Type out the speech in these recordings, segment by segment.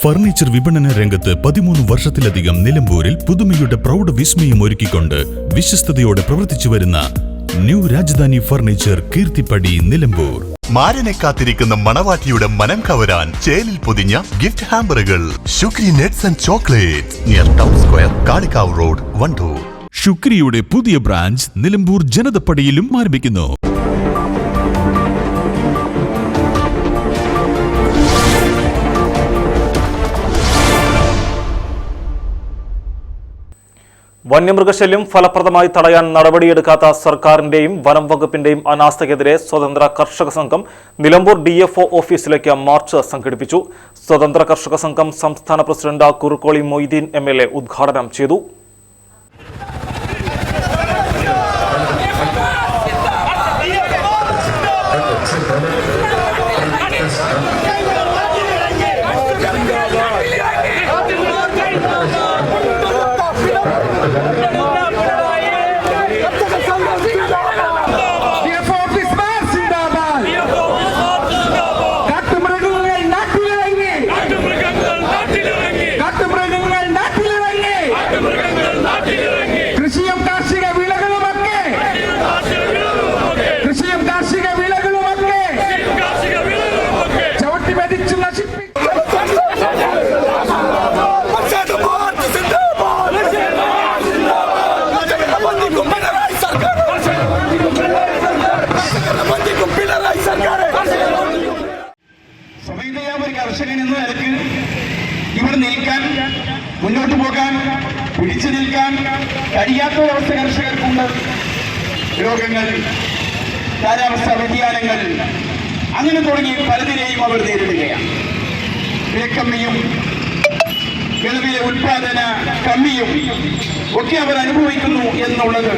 Furniture വിപണന രംഗത്ത് 13 വർഷത്തിലധികം നിലമ്പൂരിൽ പുതുമയുടെ പ്രൗഢ വിസ്മയം ഒരുക്കിക്കൊണ്ട് വിശ്വസ്തയോടെ പ്രവർത്തിച്ചു വരുന്ന ന്യൂ രാജധാനി ഫർണിച്ചർ കീർത്തിപ്പടി നിലമ്പൂർ. മാരനെ കാത്തിരിക്കുന്ന മണവാട്ടിയുടെ മനം കവരാൻ ചേലിൽ പൊതിഞ്ഞ ഗിഫ്റ്റ് ഹാമ്പറുകൾ. Shukri nuts and chocolates near town square, Kalikavu road, Wandoor. ശുക്രിയുടെ പുതിയ ബ്രാഞ്ച് നിലമ്പൂർ ജനതപ്പടിയിലും ആരംഭിക്കുന്നു. വന്യമൃഗശല്യം ഫലപ്രദമായി തടയാൻ നടപടിയെടുക്കാത്ത സർക്കാരിന്റെയും വനം വകുപ്പിന്റെയും അനാസ്ഥയ്ക്കെതിരെ സ്വതന്ത്ര കർഷക സംഘം നിലമ്പൂർ DFO ഓഫീസിലേക്ക് മാർച്ച് സംഘടിപ്പിച്ചു. സ്വതന്ത്ര കർഷക സംഘം സംസ്ഥാന പ്രസിഡന്റ് കുറുക്കോളി മൊയ്തീൻ MLA ഉദ്ഘാടനം ചെയ്തു. കർഷകനെന്ന നിലയ്ക്ക് ഇവിടെ നിൽക്കാൻ, മുന്നോട്ട് പോകാൻ, പിടിച്ചു നിൽക്കാൻ കഴിയാത്ത ഒരവസ്ഥ കർഷകർക്കുണ്ട്. രോഗങ്ങൾ, കാലാവസ്ഥാ വ്യതിയാനങ്ങൾ, അങ്ങനെ തുടങ്ങി പലതിനെയും അവർ നേരിടുകയാണ്. വിലക്കമ്മിയും വിളവിലെ ഉൽപാദന കമ്മിയും ഒക്കെ അവർ അനുഭവിക്കുന്നു എന്നുള്ളത്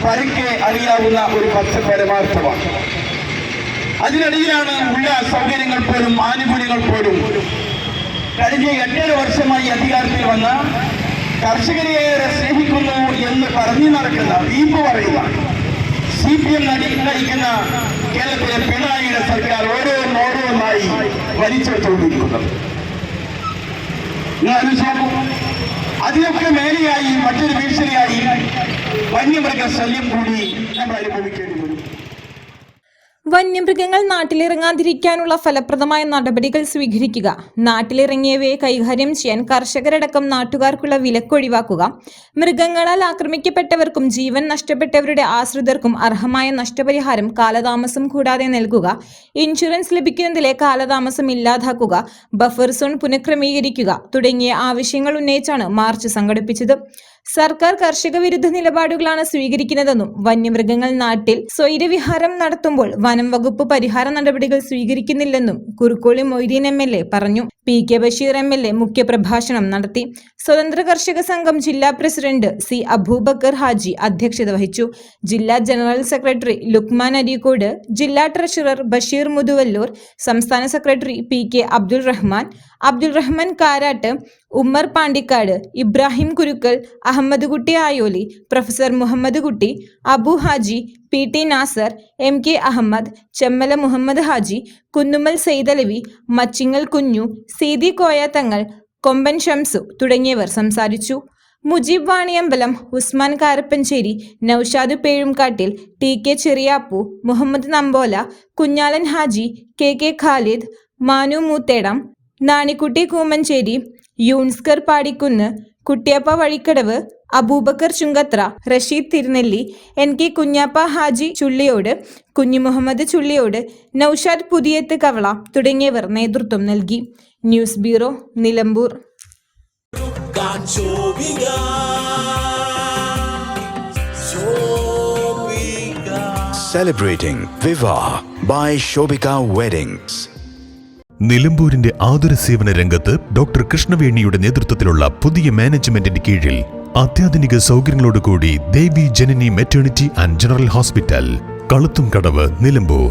പരക്കെ അറിയാവുന്ന ഒരു പരമാർത്ഥമാണ്. അതിനിടയിലാണ് ഉള്ള സൗകര്യങ്ങൾ പോലും ആനുകൂല്യങ്ങൾ പോലും കഴിഞ്ഞ 8.5 വർഷമായി അധികാരത്തിൽ വന്ന കർഷകരെ ഏറെ സ്നേഹിക്കുന്നു എന്ന് പറഞ്ഞു നടക്കുന്ന, വീമ്പ് പറയുന്ന CPM നയിക്കുന്ന കേരളത്തിലെ പിണറായിയുടെ സർക്കാർ ഓരോന്നായി വലിച്ചെടുത്തുകൊണ്ടിരിക്കുന്നത്. അതിനൊക്കെ മേലെയായി മറ്റൊരു ഭീഷണിയായി വന്യമൃഗ ശല്യം കൂടി നമ്മൾ അനുഭവിക്കേണ്ടി വരും. വന്യമൃഗങ്ങൾ നാട്ടിലിറങ്ങാതിരിക്കാനുള്ള ഫലപ്രദമായ നടപടികൾ സ്വീകരിക്കുക, നാട്ടിലിറങ്ങിയവയെ കൈകാര്യം ചെയ്യാൻ കർഷകരടക്കം നാട്ടുകാർക്കുള്ള വിലക്കൊഴിവാക്കുക, മൃഗങ്ങളാൽ ആക്രമിക്കപ്പെട്ടവർക്കും ജീവൻ നഷ്ടപ്പെട്ടവരുടെ ആശ്രിതർക്കും അർഹമായ നഷ്ടപരിഹാരം കാലതാമസം കൂടാതെ നൽകുക, ഇൻഷുറൻസ് ലഭിക്കുന്നതിലെ കാലതാമസം ഇല്ലാതാക്കുക, ബഫർ സോൺ പുനഃക്രമീകരിക്കുക തുടങ്ങിയ ആവശ്യങ്ങൾ ഉന്നയിച്ചാണ് മാർച്ച് സംഘടിപ്പിച്ചത്. സർക്കാർ കർഷക വിരുദ്ധ നിലപാടുകളാണ് സ്വീകരിക്കുന്നതെന്നും വന്യമൃഗങ്ങൾ നാട്ടിൽ സ്വൈരവിഹാരം നടത്തുമ്പോൾ വനം വകുപ്പ് പരിഹാര നടപടികൾ സ്വീകരിക്കുന്നില്ലെന്നും കുറുക്കോളി മൊയ്തീൻ MLA പറഞ്ഞു. PK ബഷീർ MLA മുഖ്യപ്രഭാഷണം നടത്തി. സ്വതന്ത്ര കർഷക സംഘം ജില്ലാ പ്രസിഡന്റ് C അബൂബക്കർ ഹാജി അധ്യക്ഷത വഹിച്ചു. ജില്ലാ ജനറൽ സെക്രട്ടറി ലുക്മാൻ അരീക്കോട്, ജില്ലാ ട്രഷറർ ബഷീർ മുതുവല്ലൂർ, സംസ്ഥാന സെക്രട്ടറി PK അബ്ദുൾ റഹ്മാൻ കാരാട്ട്, ഉമ്മർ പാണ്ടിക്കാട്, ഇബ്രാഹിം കുരുക്കൽ, അഹമ്മദ് കുട്ടി ആയോലി, പ്രൊഫസർ മുഹമ്മദ് കുട്ടി, അബു ഹാജി, PT നാസർ, MK അഹമ്മദ്, ചെമ്മല മുഹമ്മദ് ഹാജി, കുന്നുമ്മൽ സെയ്തലവി, മച്ചിങ്ങൽ കുഞ്ഞു, സീതി കോയത്തങ്ങൾ, കൊമ്പൻ ഷംസു തുടങ്ങിയവർ സംസാരിച്ചു. മുജീബ് വാണിയമ്പലം, ഉസ്മാൻ കാരപ്പഞ്ചേരി, നൌഷാദ് പേഴുംകാട്ടിൽ, TK Cheriyappu, Muhammad Nambola, Kunhalan Haji, KK Khalid, Manu Moothedam, Nanikutty Koomancheri, യൂൺസ്കർ Padikkunnu, Kuttiyappa Vazhikkadavu, Abubakar Chungathara, Rasheed Thirunelli, NK Kunjappa Haji Chulliyode, കുഞ്ഞു മുഹമ്മദ് ചുള്ളിയോട്, നൌഷാദ് പുതിയത്ത് കവള തുടങ്ങിയവർ നേതൃത്വം നൽകി. News bureau, Nilambur. Celebrating Viva by Shobika Weddings. നിലമ്പൂരിന്റെ ആതുര സേവന രംഗത്ത് ഡോക്ടർ കൃഷ്ണവേണിയുടെ നേതൃത്വത്തിലുള്ള പുതിയ മാനേജ്മെന്റിന്റെ കീഴിൽ അത്യാധുനിക സൗകര്യങ്ങളോടുകൂടി Devi Janani maternity and general hospital, Kaluthumkadavu, Nilambur.